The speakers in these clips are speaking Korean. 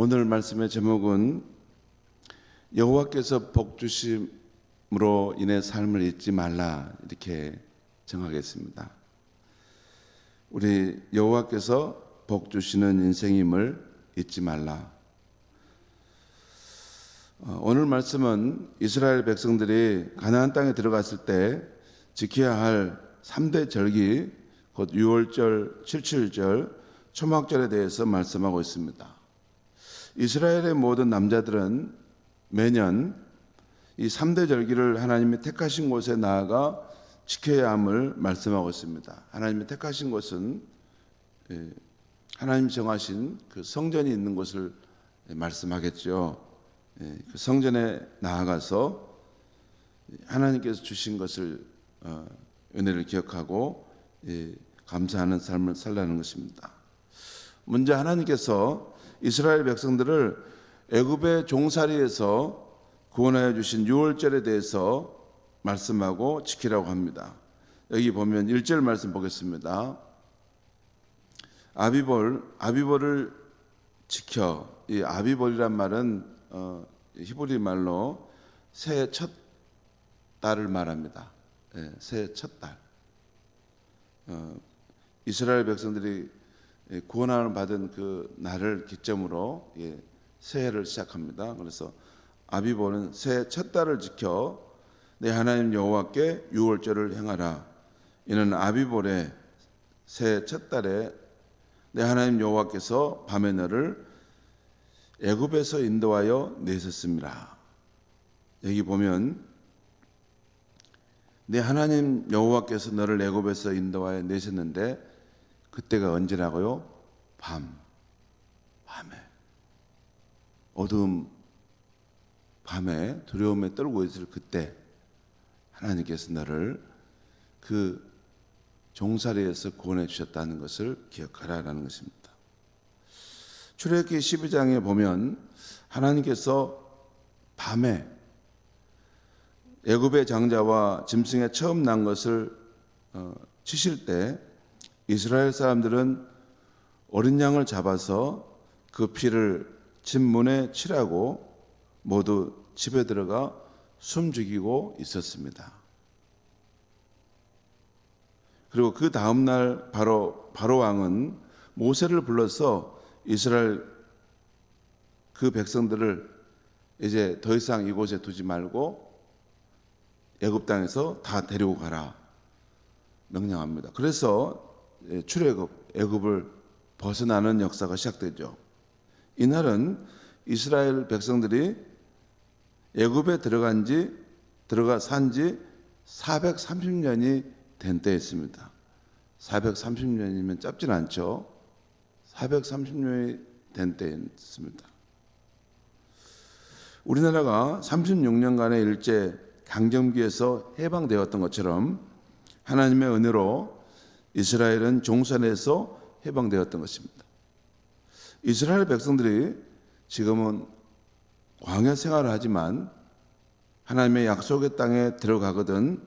오늘 말씀의 제목은 여호와께서 복 주심으로 인해 삶을 잊지 말라, 이렇게 정하겠습니다. 우리 여호와께서 복 주시는 인생임을 잊지 말라. 오늘 말씀은 이스라엘 백성들이 가나안 땅에 들어갔을 때 지켜야 할 3대 절기, 곧 유월절, 칠칠절, 초막절에 대해서 말씀하고 있습니다. 이스라엘의 모든 남자들은 매년 이 3대 절기를 하나님이 택하신 곳에 나아가 지켜야 함을 말씀하고 있습니다. 하나님이 택하신 곳은 하나님이 정하신 그 성전이 있는 곳을 말씀하겠죠. 그 성전에 나아가서 하나님께서 주신 것을 은혜를 기억하고 감사하는 삶을 살라는 것입니다. 먼저 하나님께서 이스라엘 백성들을 애굽의 종살이에서 구원하여 주신 유월절에 대해서 말씀하고 지키라고 합니다. 여기 보면 1절 말씀 보겠습니다. 아비볼을 지켜. 이 아비볼이란 말은 히브리 말로 새해 첫 달을 말합니다. 새해 첫 달. 이스라엘 백성들이 구원함을 받은 그 날을 기점으로 새해를 시작합니다. 그래서 아비볼은 새해 첫 달을 지켜 내 하나님 여호와께 유월절을 행하라. 이는 아비볼의 새해 첫 달에 내 하나님 여호와께서 밤에 너를 애굽에서 인도하여 내셨습니다. 여기 보면 내 하나님 여호와께서 너를 애굽에서 인도하여 내셨는데 그때가 언제라고요? 밤에 어두움 밤에 두려움에 떨고 있을 그때 하나님께서 너를 그 종살이에서 구원해 주셨다는 것을 기억하라는 것입니다. 출애굽기 12장에 보면 하나님께서 밤에 애굽의 장자와 짐승에 처음 난 것을 치실 때 이스라엘 사람들은 어린 양을 잡아서 그 피를 집 문에 칠하고 모두 집에 들어가 숨 죽이고 있었습니다. 그리고 그 다음 날 바로 왕은 모세를 불러서 이스라엘 그 백성들을 이제 더 이상 이곳에 두지 말고 애굽 땅에서 다 데리고 가라 명령합니다. 그래서 출애굽, 애굽을 벗어나는 역사가 시작되죠. 이날은 이스라엘 백성들이 애굽에 들어가 산 지 430년이 된 때였습니다. 430년이면 짧진 않죠. 430년이 된 때였습니다. 우리나라가 36년간의 일제 강점기에서 해방되었던 것처럼 하나님의 은혜로 이스라엘은 종살이에서 해방되었던 것입니다. 이스라엘 백성들이 지금은 광야 생활을 하지만 하나님의 약속의 땅에 들어가거든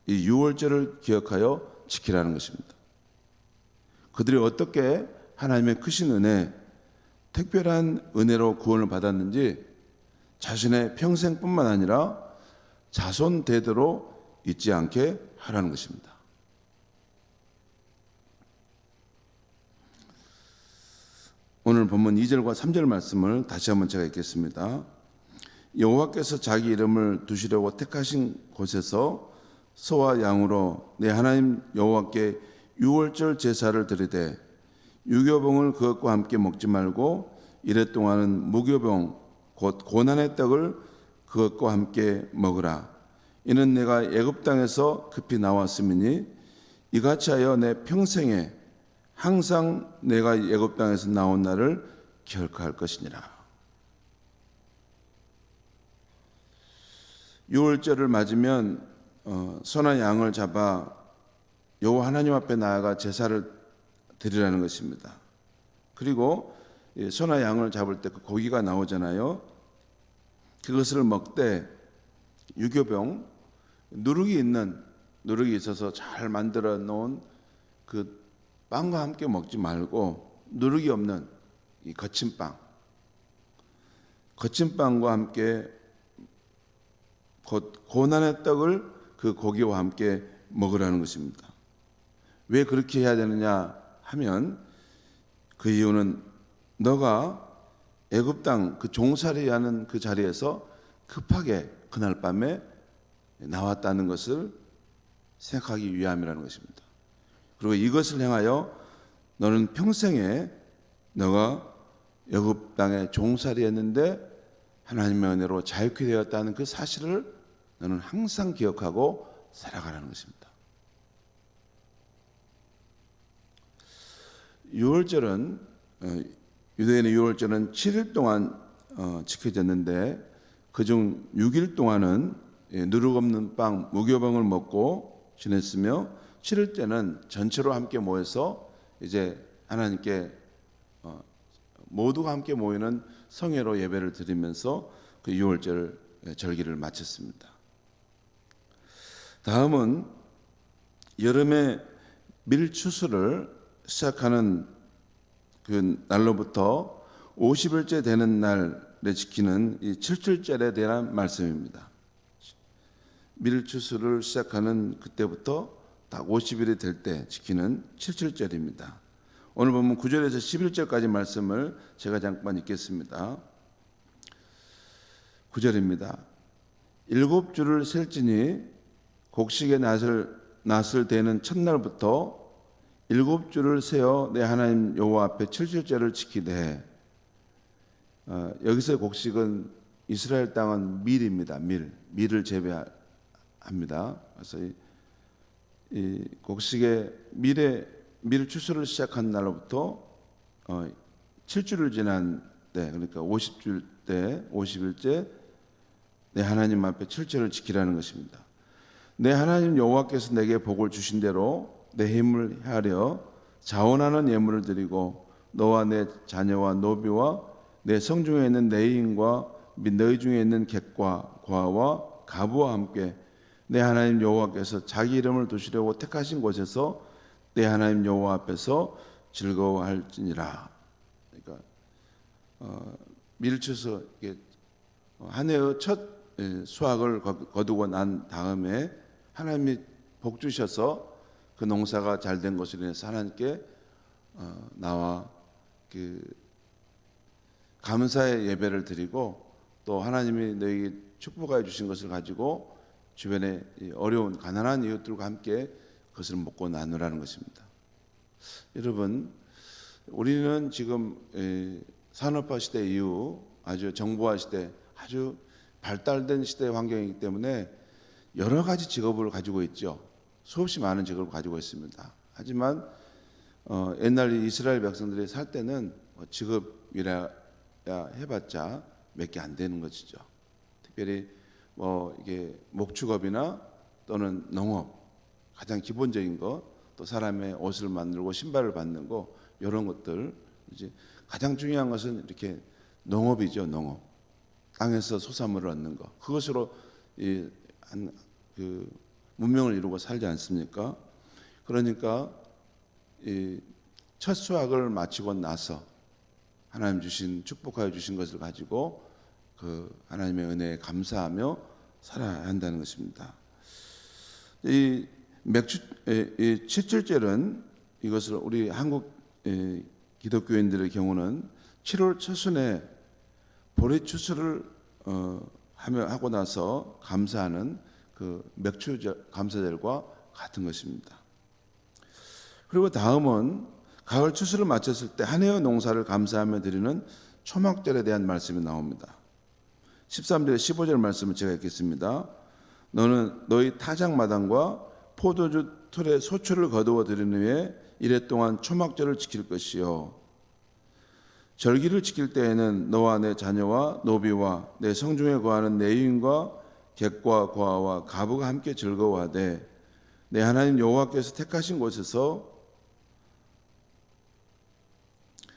이 유월절을 기억하여 지키라는 것입니다. 그들이 어떻게 하나님의 크신 은혜, 특별한 은혜로 구원을 받았는지 자신의 평생뿐만 아니라 자손 대대로 잊지 않게 하라는 것입니다. 오늘 본문 2절과 3절 말씀을 다시 한번 제가 읽겠습니다. 여호와께서 자기 이름을 두시려고 택하신 곳에서 소와 양으로 내 하나님 여호와께 유월절 제사를 드리되 유교병을 그것과 함께 먹지 말고 이래 동안은 무교병 곧 고난의 떡을 그것과 함께 먹으라. 이는 내가 애굽 땅에서 급히 나왔음이니 이같이 하여 내 평생에 항상 내가 애굽 땅에서 나온 날을 기억할 것이니라. 유월절을 맞으면 소나 양을 잡아 여호와 하나님 앞에 나아가 제사를 드리라는 것입니다. 그리고 소나 양을 잡을 때 그 고기가 나오잖아요. 그것을 먹되 유교병 누룩이 있어서 잘 만들어 놓은 그 빵과 함께 먹지 말고 누룩이 없는 이 거친 빵, 거친 빵과 함께 고난의 떡을 그 고기와 함께 먹으라는 것입니다. 왜 그렇게 해야 되느냐 하면 그 이유는 너가 애굽 땅 그 종살이 하는 그 자리에서 급하게 그날 밤에 나왔다는 것을 생각하기 위함이라는 것입니다. 그리고 이것을 향하여 너는 평생에 너가 애굽 땅에 종살이 했는데 하나님의 은혜로 자유케 되었다는 그 사실을 너는 항상 기억하고 살아가라는 것입니다. 유월절은 유대인의 유월절은 7일 동안 지켜졌는데 그중 6일 동안은 누룩 없는 빵 무교병을 먹고 지냈으며 7일째는 전체로 함께 모여서 이제 하나님께 모두가 함께 모이는 성회로 예배를 드리면서 그 유월절 절기를 마쳤습니다. 다음은 여름의 밀추수를 시작하는 그 날로부터 50일째 되는 날에 지키는 이 칠칠절에 대한 말씀입니다. 밀추수를 시작하는 그때부터 딱 50일이 될 때 지키는 칠칠절입니다. 오늘 보면 9절에서 11절까지 말씀을 제가 잠깐 읽겠습니다. 9절입니다. 7주를 셀지니 곡식의 낫을 대는 첫날부터 7주를 세어 내 하나님 여호와 앞에 칠칠절을 지키되 여기서의 곡식은 이스라엘 땅은 밀입니다. 밀을 재배합니다. 그래서 이 곡식의 밀 추수를 시작한 날로부터 7주를 지난 때, 그러니까 50일째 내 하나님 앞에 칠절을 지키라는 것입니다. 내 하나님 여호와께서 내게 복을 주신 대로 내 힘을 헤아려 자원하는 예물을 드리고 너와 내 자녀와 노비와 내 성중에 있는 내 인과 및 너희 중에 있는 객과 과와 가부와 함께 내 하나님 여호와께서 자기 이름을 두시려고 택하신 곳에서 내 하나님 여호와 앞에서 즐거워할지니라. 그러니까 밀추수 한 해의 첫 수확을 거두고 난 다음에 하나님이 복 주셔서 그 농사가 잘 된 것으로 인해서 하나님께 나와 그 감사의 예배를 드리고 또 하나님이 너에게 축복하여 주신 것을 가지고 주변에 어려운 가난한 이웃들과 함께 그것을 먹고 나누라는 것입니다. 여러분, 우리는 지금 산업화 시대 이후 아주 정보화 시대, 아주 발달된 시대 환경이기 때문에 여러 가지 직업을 가지고 있죠. 수없이 많은 직업을 가지고 있습니다. 하지만 옛날 이스라엘 백성들이 살 때는 직업이라 해봤자 몇 개 안 되는 것이죠. 특별히 이게 목축업이나 또는 농업, 가장 기본적인 것, 또 사람의 옷을 만들고 신발을 받는 거, 이런 것들. 이제 가장 중요한 것은 이렇게 농업이죠. 농업, 땅에서 소산물을 얻는 것, 그것으로 그 문명을 이루고 살지 않습니까? 그러니까 첫 수확을 마치고 나서 하나님 주신 축복하여 주신 것을 가지고 그 하나님의 은혜에 감사하며 살아야 한다는 것입니다. 이 칠칠절은 이것을 우리 한국 기독교인들의 경우는 7월 초순에 보리 추수를 하고 나서 감사하는 그 맥추절 감사절과 같은 것입니다. 그리고 다음은 가을 추수를 마쳤을 때 한 해의 농사를 감사하며 드리는 초막절에 대한 말씀이 나옵니다. 13절 15절 말씀을 제가 읽겠습니다. 너는 너희 타작마당과 포도주 틀에 소출을 거두어 드린 후에 이래 동안 초막절을 지킬 것이요 절기를 지킬 때에는 너와 내 자녀와 노비와 내 성중에 거하는 내 유인과 객과 고아와 가부가 함께 즐거워하되 내 하나님 여호와께서 택하신 곳에서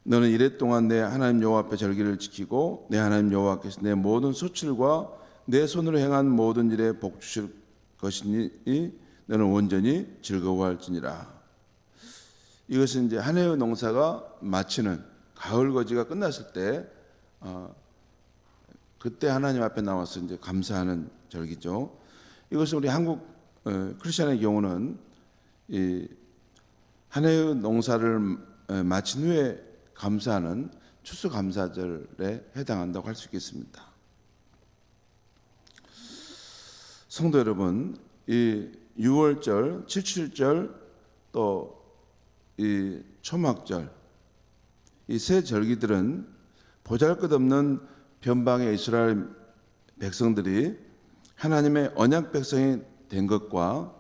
너는 이래 동안 내 하나님 여호와 앞에 절기를 지키고 내 하나님 여호와께서 내 모든 소출과 내 손으로 행한 모든 일에 복 주실 것이니 너는 온전히 즐거워할지니라. 이것은 이제 한 해의 농사가 마치는 가을 거지가 끝났을 때 그때 하나님 앞에 나와서 이제 감사하는 절기죠. 이것은 우리 한국 크리스천의 경우는 이 한 해의 농사를 마친 후에 감사하는 추수감사절에 해당한다고 할 수 있겠습니다. 성도 여러분, 이 6월절, 77절, 또 이 초막절, 이 세 절기들은 보잘것없는 변방의 이스라엘 백성들이 하나님의 언약 백성이 된 것과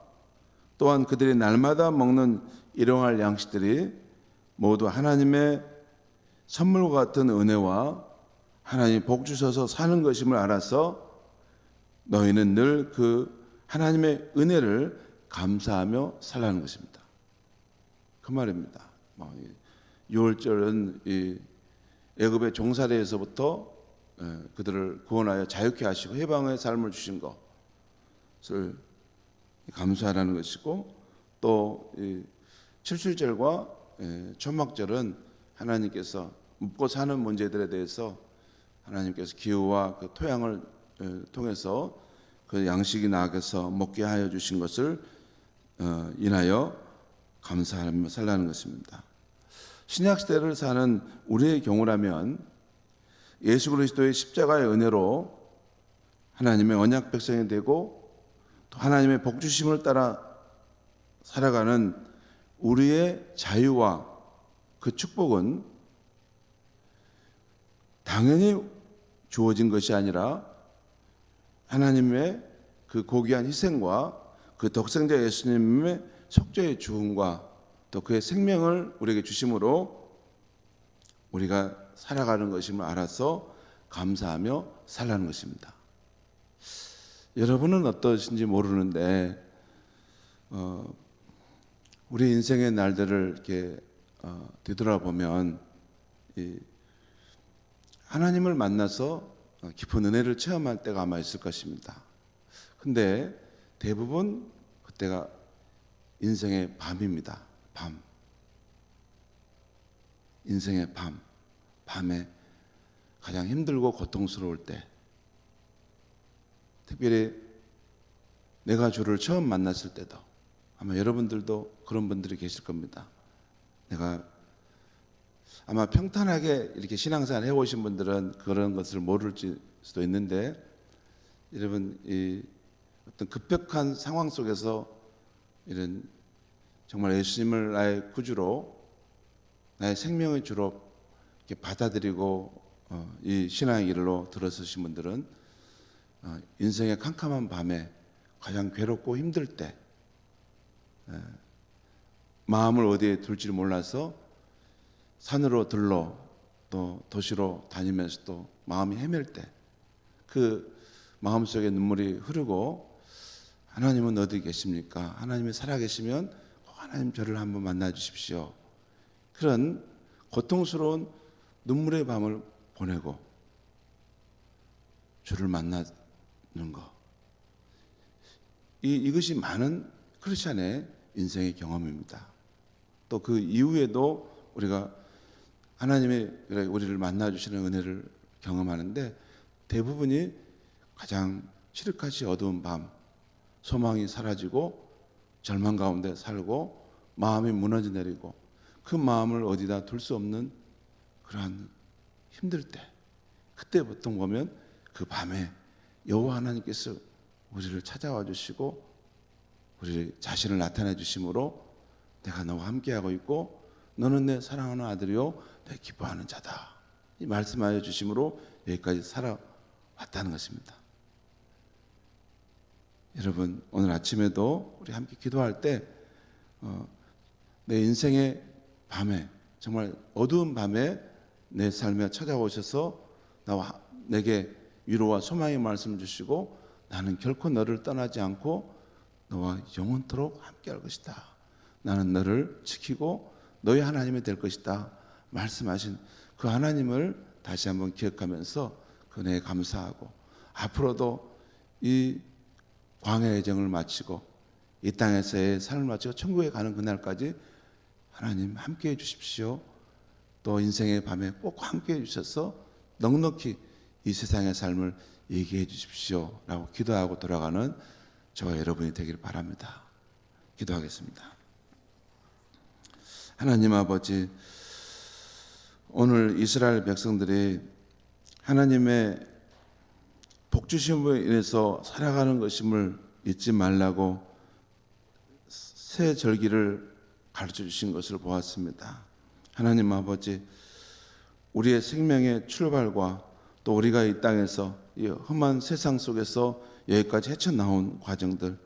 또한 그들이 날마다 먹는 일용할 양식들이 모두 하나님의 선물과 같은 은혜와 하나님 복 주셔서 사는 것임을 알아서 너희는 늘 그 하나님의 은혜를 감사하며 살라는 것입니다. 그 말입니다. 6월절은 이 애굽의 종살이에서부터 그들을 구원하여 자유케 하시고 해방의 삶을 주신 것을 감사하라는 것이고, 또 칠칠절과 초막절은 하나님께서 묵고 사는 문제들에 대해서 하나님께서 기후와 그 토양을 통해서 그 양식이 나아가서 먹게 하여 주신 것을 인하여 감사하며 살라는 것입니다. 신약 시대를 사는 우리의 경우라면 예수 그리스도의 십자가의 은혜로 하나님의 언약 백성이 되고 또 하나님의 복 주심을 따라 살아가는 우리의 자유와 그 축복은 당연히 주어진 것이 아니라 하나님의 그 고귀한 희생과 그 독생자 예수님의 속죄의 주음과 또 그의 생명을 우리에게 주심으로 우리가 살아가는 것임을 알아서 감사하며 살라는 것입니다. 여러분은 어떠신지 모르는데 우리 인생의 날들을 이렇게 되돌아보면 하나님을 만나서 깊은 은혜를 체험할 때가 아마 있을 것입니다. 근데 대부분 그때가 인생의 밤입니다. 밤. 인생의 밤. 밤에 가장 힘들고 고통스러울 때, 특별히 내가 주를 처음 만났을 때도, 아마 여러분들도 그런 분들이 계실 겁니다. 내가 아마 평탄하게 이렇게 신앙생활 해오신 분들은 그런 것을 모를 수도 있는데, 여러분 이 어떤 급격한 상황 속에서 이런 정말 예수님을 나의 구주로, 나의 생명의 주로 이렇게 받아들이고 이 신앙의 길로 들어서신 분들은 인생의 캄캄한 밤에 가장 괴롭고 힘들 때, 마음을 어디에 둘지 몰라서 산으로 들러 또 도시로 다니면서도 마음이 헤맬 때, 그 마음속에 눈물이 흐르고 하나님은 어디 계십니까? 하나님이 살아계시면 하나님 저를 한번 만나 주십시오. 그런 고통스러운 눈물의 밤을 보내고 주를 만나는 것, 이것이 많은 크리스찬의 인생의 경험입니다. 또 그 이후에도 우리가 하나님의 우리를 만나 주시는 은혜를 경험하는데, 대부분이 가장 칠흑같이 어두운 밤, 소망이 사라지고 절망 가운데 살고 마음이 무너져 내리고 그 마음을 어디다 둘 수 없는 그러한 힘들 때, 그때 보통 보면 그 밤에 여호와 하나님께서 우리를 찾아와 주시고 우리 자신을 나타내 주심으로 내가 너와 함께하고 있고 너는 내 사랑하는 아들이요 내 기뻐하는 자다, 이 말씀하여 주심으로 여기까지 살아왔다는 것입니다. 여러분, 오늘 아침에도 우리 함께 기도할 때 내 인생의 밤에, 정말 어두운 밤에 내 삶에 찾아오셔서 내게 위로와 소망의 말씀을 주시고 나는 결코 너를 떠나지 않고 너와 영원토록 함께할 것이다, 나는 너를 지키고 너의 하나님이 될 것이다 말씀하신 그 하나님을 다시 한번 기억하면서 그 은혜에 감사하고, 앞으로도 이 광야의 여정을 마치고 이 땅에서의 삶을 마치고 천국에 가는 그날까지 하나님 함께해 주십시오. 또 인생의 밤에 꼭 함께해 주셔서 넉넉히 이 세상의 삶을 얘기해 주십시오 라고 기도하고 돌아가는 저와 여러분이 되길 바랍니다. 기도하겠습니다. 하나님 아버지, 오늘 이스라엘 백성들이 하나님의 복주심으로 인해서 살아가는 것임을 잊지 말라고 새 절기를 가르쳐 주신 것을 보았습니다. 하나님 아버지, 우리의 생명의 출발과 또 우리가 이 땅에서 이 험한 세상 속에서 여기까지 헤쳐나온 과정들,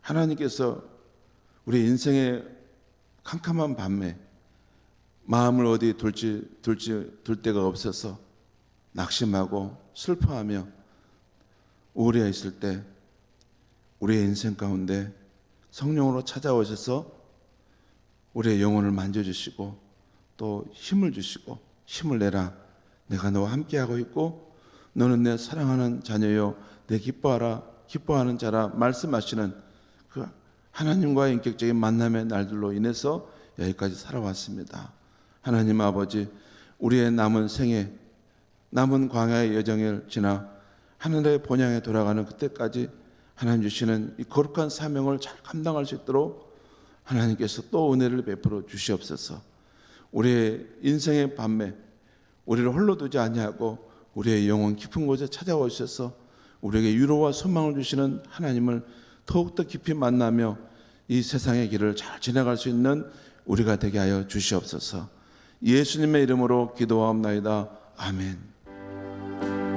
하나님께서 우리 인생의 캄캄한 밤에 마음을 어디 둘 데가 없어서 낙심하고 슬퍼하며 우울해 있을 때 우리의 인생 가운데 성령으로 찾아오셔서 우리의 영혼을 만져주시고 또 힘을 주시고, 힘을 내라, 내가 너와 함께하고 있고 너는 내 사랑하는 자녀요 내 기뻐하는 자라 말씀하시는 그 하나님과의 인격적인 만남의 날들로 인해서 여기까지 살아왔습니다. 하나님 아버지, 우리의 남은 생애, 남은 광야의 여정을 지나 하늘의 본향에 돌아가는 그때까지 하나님 주시는 이 거룩한 사명을 잘 감당할 수 있도록 하나님께서 또 은혜를 베풀어 주시옵소서. 우리의 인생의 밤에 우리를 홀로 두지 아니하고 우리의 영혼 깊은 곳에 찾아오셔서 우리에게 위로와 소망을 주시는 하나님을 더욱더 깊이 만나며 이 세상의 길을 잘 지나갈 수 있는 우리가 되게 하여 주시옵소서. 예수님의 이름으로 기도하옵나이다. 아멘.